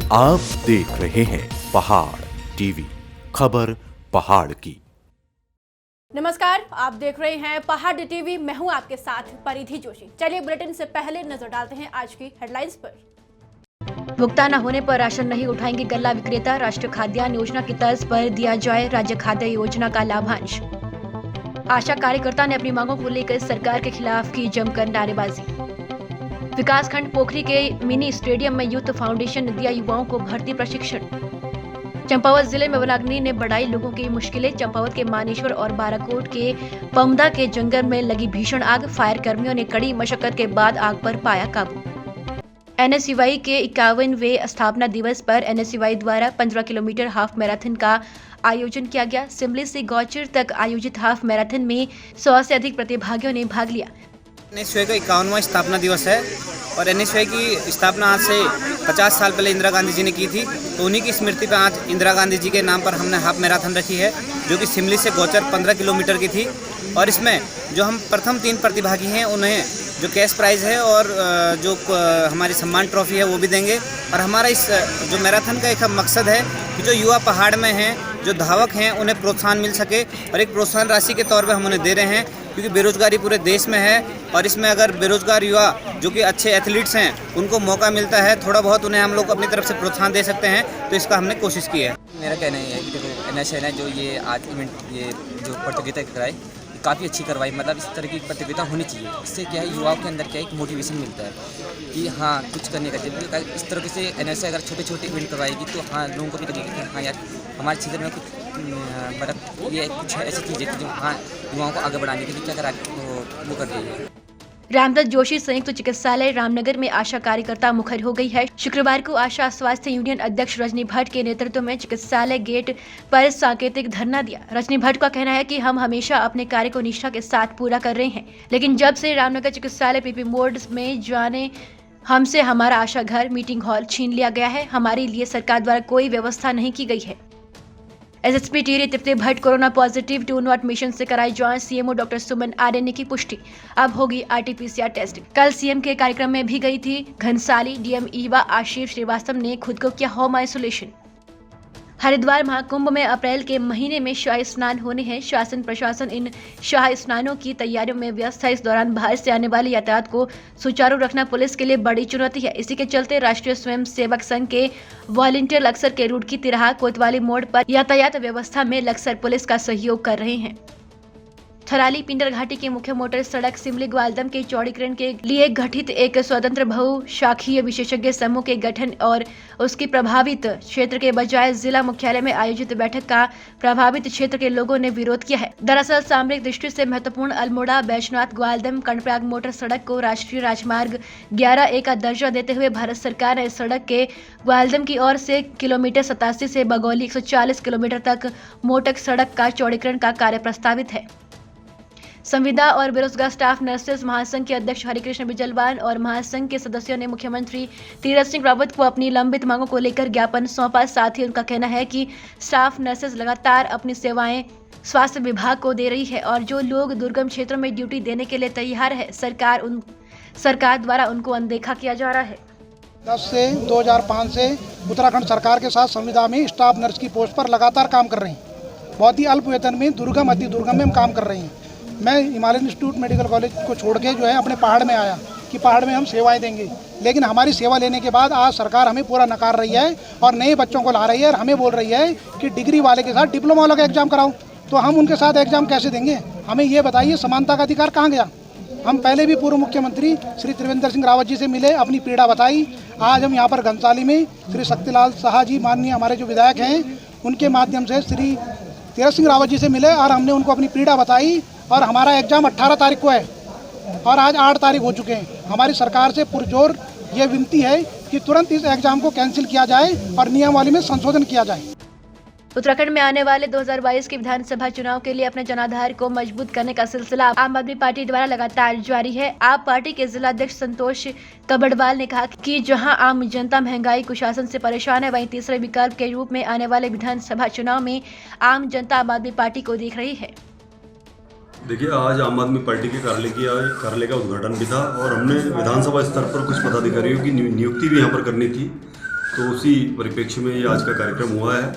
आप देख रहे हैं पहाड़ टीवी, खबर पहाड़ की। नमस्कार, आप देख रहे हैं पहाड़ टीवी। मैं हूं आपके साथ परिधि जोशी। चलिए बुलेटिन से पहले नजर डालते हैं आज की हेडलाइंस पर। भुगतान न होने पर राशन नहीं उठाएंगे गल्ला विक्रेता। राष्ट्रीय खाद्यान्न योजना की तर्ज पर दिया जाए राज्य खाद्य योजना का लाभांश। आशा कार्यकर्ता ने अपनी मांगों को लेकर सरकार के खिलाफ की जमकर नारेबाजी। विकासखंड पोखरी के मिनी स्टेडियम में यूथ फाउंडेशन ने दिया युवाओं को भर्ती प्रशिक्षण। चंपावत जिले में वनाग्नि ने बढ़ाई लोगों की मुश्किलें। चंपावत के मानेश्वर और बाराकोट के पमदा के जंगल में लगी भीषण आग। फायर कर्मियों ने कड़ी मशक्कत के बाद आग पर पाया काबू। एनएसयूआई के 51वें स्थापना दिवस पर एनएसयूआई द्वारा 15 किलोमीटर हाफ मैराथन का आयोजन किया गया। सिमली से गौचर तक आयोजित हाफ मैराथन में 100 से अधिक प्रतिभागियों ने भाग लिया। एनएसयूआई का 51वां स्थापना दिवस है और एनएसयूआई की स्थापना आज से 50 साल पहले इंदिरा गांधी जी ने की थी। तो उन्हीं की स्मृति पर आज इंदिरा गांधी जी के नाम पर हमने हाफ मैराथन रखी है, जो कि सिमली से गौचर 15 किलोमीटर की थी। और इसमें जो हम प्रथम 3 प्रतिभागी हैं उन्हें जो कैश प्राइज़ है और जो हमारी सम्मान ट्रॉफी है वो भी देंगे। और हमारा इस जो मैराथन का एक मकसद है कि जो युवा पहाड़ में हैं, जो धावक हैं, उन्हें प्रोत्साहन मिल सके और एक प्रोत्साहन राशि के तौर पे हम उन्हें दे रहे हैं, क्योंकि बेरोजगारी पूरे देश में है। और इसमें अगर बेरोजगार युवा जो कि अच्छे एथलीट्स हैं उनको मौका मिलता है, थोड़ा बहुत उन्हें हम लोग अपनी तरफ से प्रोत्साहन दे सकते हैं, तो इसका हमने कोशिश की है। मेरा कहना ये है कि देखो एनएसयूआई ने जो ये आज इवेंट ये जो प्रतियोगिता कराई काफ़ी अच्छी करवाई। मतलब इस तरह की प्रतियोगिता होनी चाहिए। इससे क्या है युवाओं के अंदर क्या है एक मोटिवेशन मिलता है कि हाँ कुछ करने का चाहिए। इस तरह से एनएसयूआई अगर छोटे छोटे इवेंट करवाएगी तो हाँ लोगों को भी लगेगा कि हाँ यार हमारे क्षेत्र में कुछ मतलब ये कुछ ऐसी चीज़ें जो हाँ युवाओं को आगे बढ़ाने के लिए क्या करा वो कर रही है। रामदत्त जोशी संयुक्त चिकित्सालय रामनगर में आशा कार्यकर्ता मुखर हो गई है। शुक्रवार को आशा स्वास्थ्य यूनियन अध्यक्ष रजनी भट्ट के नेतृत्व में चिकित्सालय गेट पर सांकेतिक धरना दिया। रजनी भट्ट का कहना है कि हम हमेशा अपने कार्य को निष्ठा के साथ पूरा कर रहे हैं, लेकिन जब से रामनगर चिकित्सालय पीपी मोड में जाने हमसे हमारा आशा घर मीटिंग हॉल छीन लिया गया है। हमारे लिए सरकार द्वारा कोई व्यवस्था नहीं की गई है। SSP teary Tripti Bhatt corona positive 2 not mission से कराई जांच। सीएमओ डॉक्टर सुमन आर्य ने की पुष्टि। अब होगी आरटीपीसीआर टेस्ट। कल सीएम के कार्यक्रम में भी गई थी घनसाली। डीएम ईवा आशीष श्रीवास्तव ने खुद को किया होम आइसोलेशन। हरिद्वार महाकुंभ में अप्रैल के महीने में शाही स्नान होने हैं। शासन प्रशासन इन शाही स्नानों की तैयारियों में व्यस्त है। इस दौरान बाहर से आने वाले यातायात को सुचारू रखना पुलिस के लिए बड़ी चुनौती है। इसी के चलते राष्ट्रीय स्वयं सेवक संघ के वॉलंटियर लक्सर के रुड़की तिराहा कोतवाली मोड़ पर यातायात व्यवस्था में लक्सर पुलिस का सहयोग कर रहे हैं। थराली पिंडर घाटी की मुख्य मोटर सड़क सिमली ग्वालदम के चौड़ीकरण के लिए गठित एक स्वतंत्र बहुशाखीय विशेषज्ञ समूह के गठन और उसकी प्रभावित क्षेत्र के बजाय जिला मुख्यालय में आयोजित बैठक का प्रभावित क्षेत्र के लोगों ने विरोध किया है। दरअसल सामरिक दृष्टि से महत्वपूर्ण अल्मोड़ा बैजनाथ ग्वालदम कर्णप्रयाग मोटर सड़क को राष्ट्रीय राजमार्ग 11A का दर्जा देते हुए भारत सरकार ने इस सड़क के ग्वालदम की ओर से किलोमीटर 87 से बगौली 140 किलोमीटर तक मोटक सड़क का चौड़ीकरण का कार्य प्रस्तावित है। संविदा और बेरोजगार स्टाफ नर्सेज महासंघ के अध्यक्ष हरिकृष्ण बिजलवान और महासंघ के सदस्यों ने मुख्यमंत्री तीरथ सिंह रावत को अपनी लंबित मांगों को लेकर ज्ञापन सौंपा। साथ ही उनका कहना है कि स्टाफ नर्सेज लगातार अपनी सेवाएं स्वास्थ्य विभाग को दे रही है और जो लोग दुर्गम क्षेत्रों में ड्यूटी देने के लिए तैयार है, सरकार द्वारा उनको अनदेखा किया जा रहा है। 10 से 2005 से उत्तराखंड सरकार के साथ संविदा में स्टाफ नर्स की पोस्ट पर लगातार काम कर रहे हैं। बहुत ही अल्प वेतन में दुर्गम अति दुर्गम में हम काम कर रहे हैं। मैं हिमालयन इंस्टीट्यूट मेडिकल कॉलेज को छोड़ के जो है अपने पहाड़ में आया कि पहाड़ में हम सेवाएं देंगे, लेकिन हमारी सेवा लेने के बाद आज सरकार हमें पूरा नकार रही है और नए बच्चों को ला रही है और हमें बोल रही है कि डिग्री वाले के साथ डिप्लोमा वाला का एग्जाम कराओ। तो हम उनके साथ एग्जाम कैसे देंगे? हमें ये बताइए, समानता का अधिकार कहाँ गया? हम पहले भी पूर्व मुख्यमंत्री श्री त्रिवेंद्र सिंह रावत जी से मिले, अपनी पीड़ा बताई। आज हम यहाँ पर घनसाली में श्री शक्तिलाल शाह जी माननीय हमारे जो विधायक हैं उनके माध्यम से श्री तीरथ सिंह रावत जी से मिले और हमने उनको अपनी पीड़ा बताई। और हमारा एग्ज़ाम 18 तारीख को है और आज 8 तारीख हो चुके हैं। हमारी सरकार से पुरजोर ये विनती है कि तुरंत इस एग्ज़ाम को कैंसिल किया जाए और नियमावली में संशोधन किया जाए। उत्तराखंड में आने वाले 2022 के विधानसभा चुनाव के लिए अपने जनाधार को मजबूत करने का सिलसिला आम आदमी पार्टी द्वारा लगातार जारी है। आप पार्टी के जिला अध्यक्ष संतोष कबड़वाल ने कहा कि जहां आम जनता महंगाई कुशासन से परेशान है, वहीं तीसरे विकल्प के रूप में आने वाले विधानसभा चुनाव में आम जनता आम आदमी पार्टी को देख रही है। देखिए, आज आम आदमी पार्टी के कार्यालय का उद्घाटन भी था और हमने विधानसभा स्तर पर कुछ पदाधिकारियों की नियुक्ति भी यहाँ पर करनी थी। तो उसी परिप्रेक्ष्य में ये आज का कार्यक्रम हुआ है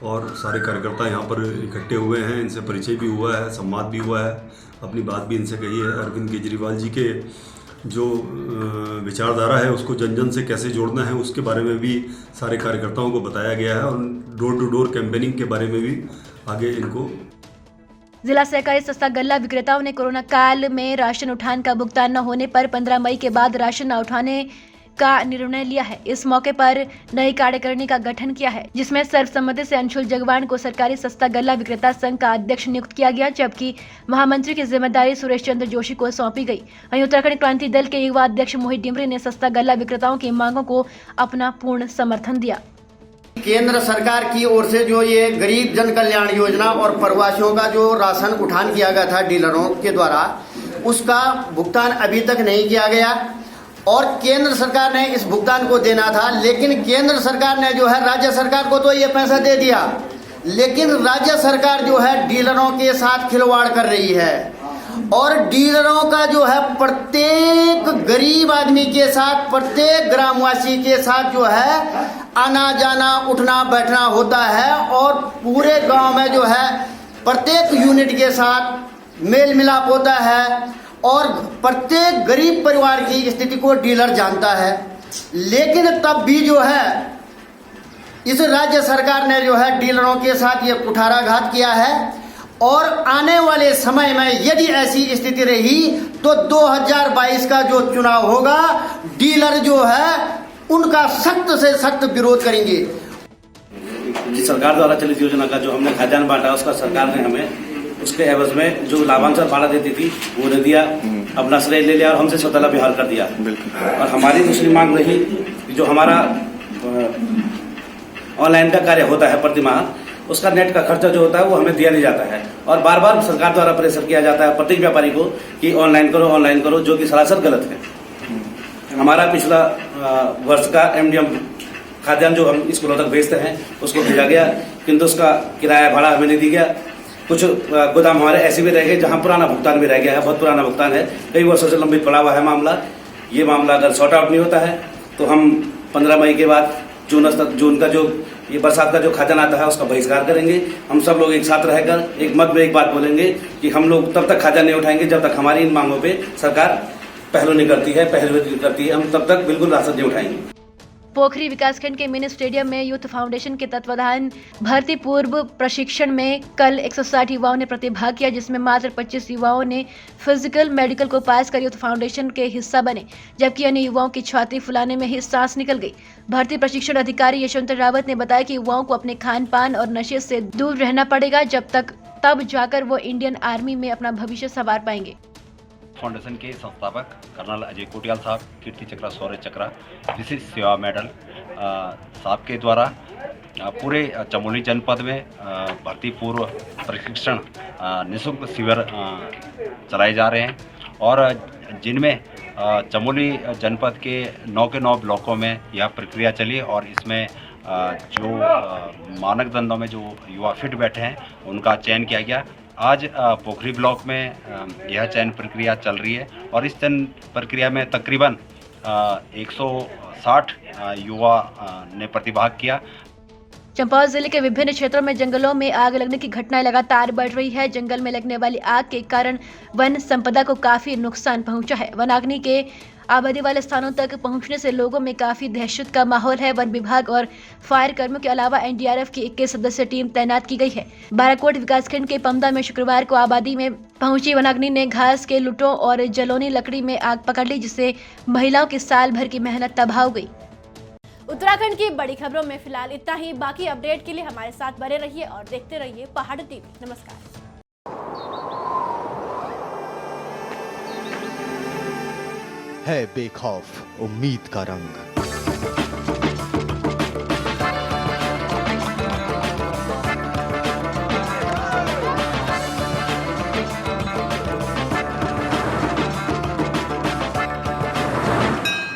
और सारे कार्यकर्ता यहाँ पर इकट्ठे हुए हैं। इनसे परिचय भी हुआ है, संवाद भी हुआ है, अपनी बात भी इनसे कही है। अरविंद केजरीवाल जी के जो विचारधारा है उसको जन जन से कैसे जोड़ना है उसके बारे में भी सारे कार्यकर्ताओं को बताया गया है और डोर टू डोर कैंपेनिंग के बारे में भी आगे इनको। जिला सहकारी सस्ता गल्ला विक्रेताओं ने कोरोना काल में राशन उठान का भुगतान न होने पर 15 मई के बाद राशन न उठाने का निर्णय लिया है। इस मौके पर नई कार्यकारिणी का गठन किया है, जिसमें सर्वसम्मति से अंशुल जगवान को सरकारी सस्ता गल्ला विक्रेता संघ का अध्यक्ष नियुक्त किया गया, जबकि महामंत्री की जिम्मेदारी सुरेश चंद्र जोशी को सौंपी गई। वहीं उत्तराखंड क्रांति दल के युवा अध्यक्ष मोहित डिमरी ने सस्ता गल्ला विक्रेताओं की मांगों को अपना पूर्ण समर्थन दिया। केंद्र सरकार की ओर से जो ये गरीब जन कल्याण योजना और प्रवासियों का जो राशन उठान किया गया था डीलरों के द्वारा, उसका भुगतान अभी तक नहीं किया गया और केंद्र सरकार ने इस भुगतान को देना था, लेकिन केंद्र सरकार ने जो है राज्य सरकार को तो ये पैसा दे दिया, लेकिन राज्य सरकार जो है डीलरों के साथ खिलवाड़ कर रही है और डीलरों का जो है प्रत्येक गरीब आदमी के साथ, प्रत्येक ग्रामवासी के साथ जो है आना जाना उठना बैठना होता है और पूरे गांव में जो है प्रत्येक यूनिट के साथ मेल मिलाप होता है और प्रत्येक गरीब परिवार की स्थिति को डीलर जानता है। लेकिन तब भी जो है इस राज्य सरकार ने जो है डीलरों के साथ ये कुठाराघात किया है और आने वाले समय में यदि ऐसी स्थिति रही तो 2022 का जो चुनाव होगा डीलर जो है उनका सख्त से सख्त विरोध करेंगे। जिस सरकार द्वारा चलित योजना का जो हमने खाद्यान्न बांटा उसका सरकार ने हमें उसके एवज में जो लाभांश भाड़ा देती थी वो दे दिया, अपना श्रेय ले लिया और हमसे सौतेला व्यवहार कर दिया। और हमारी दूसरी मांग रही जो हमारा ऑनलाइन का कार्य होता है प्रति माह, उसका नेट का खर्चा जो होता है वो हमें दिया नहीं जाता है और बार बार सरकार द्वारा प्रेशर किया जाता है प्रत्येक व्यापारी को कि ऑनलाइन करो, जो कि सरासर गलत है। हमारा पिछला वर्ष का एमडीएम खाद्यान्न जो हम स्कूलों तक भेजते हैं उसको भेजा गया, किंतु उसका किराया भाड़ा हमें नहीं दिया गया। कुछ गोदाम हमारे ऐसे भी रह गए जहां पुराना भुगतान भी रह गया है, बहुत पुराना भुगतान है, कई वर्षों से लंबित पड़ा हुआ है मामला। ये मामला अगर सॉर्ट आउट नहीं होता है तो हम 15 मई के बाद जून का जो ये बरसात का जो खाद्यान्न आता है उसका बहिष्कार करेंगे। हम सब लोग एक साथ रहकर एक मत में एक बात बोलेंगे कि हम लोग तब तक खाद्यान्न नहीं उठाएंगे जब तक हमारी इन मांगों पे सरकार पहल नहीं करती है, हम तब तक बिल्कुल राशन नहीं उठाएंगे। पोखरी विकासखंड के मिनी स्टेडियम में यूथ फाउंडेशन के तत्वाधान भर्ती पूर्व प्रशिक्षण में कल 160 युवाओं ने प्रतिभाग किया, जिसमें मात्र 25 युवाओं ने फिजिकल मेडिकल को पास कर यूथ फाउंडेशन के हिस्सा बने, जबकि अन्य युवाओं की छाती फुलाने में ही सांस निकल गई। भर्ती प्रशिक्षण अधिकारी यशवंत रावत ने बताया कि युवाओं को अपने खान पान और नशे से दूर रहना पड़ेगा, तब जाकर वो इंडियन आर्मी में अपना भविष्य संवार पाएंगे। फाउंडेशन के संस्थापक कर्नल अजय कोटियाल साहब, कीर्ति चक्र, शौर्य चक्र, विशिष्ट सेवा मेडल साहब के द्वारा पूरे चमोली जनपद में भर्ती पूर्व प्रशिक्षण निःशुल्क शिविर चलाए जा रहे हैं और जिनमें चमोली जनपद के 9 के 9 ब्लॉकों में यह प्रक्रिया चली और इसमें जो मानक दंडों में जो युवा फिट बैठे हैं उनका चयन किया गया। आज पोखरी ब्लॉक में यह चयन प्रक्रिया चल रही है और इस चयन प्रक्रिया में तकरीबन 160 युवा ने प्रतिभाग किया। चंपावत जिले के विभिन्न क्षेत्रों में जंगलों में आग लगने की घटनाएं लगातार बढ़ रही है। जंगल में लगने वाली आग के कारण वन संपदा को काफी नुकसान पहुंचा है। वनाग्नि के आबादी वाले स्थानों तक पहुंचने से लोगों में काफी दहशत का माहौल है। वन विभाग और फायर कर्मियों के अलावा एनडीआरएफ की 21 सदस्यीय टीम तैनात की गई है। बाराकोट विकासखंड के पमदा में शुक्रवार को आबादी में पहुंची वनाग्नि ने घास के लुटों और जलोनी लकड़ी में आग पकड़ ली, जिससे महिलाओं की साल भर की मेहनत तबाह हो गई। उत्तराखंड की बड़ी खबरों में फिलहाल इतना ही। बाकी अपडेट के लिए हमारे साथ बने रहिए और देखते रहिए पहाड़ टीवी। नमस्कार। है बेखौफ उम्मीद का रंग।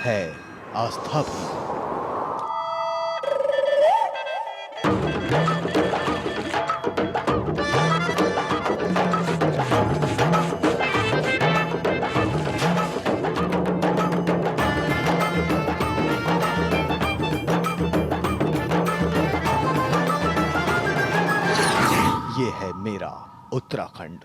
है आस्था भी। ये है मेरा उत्तराखंड।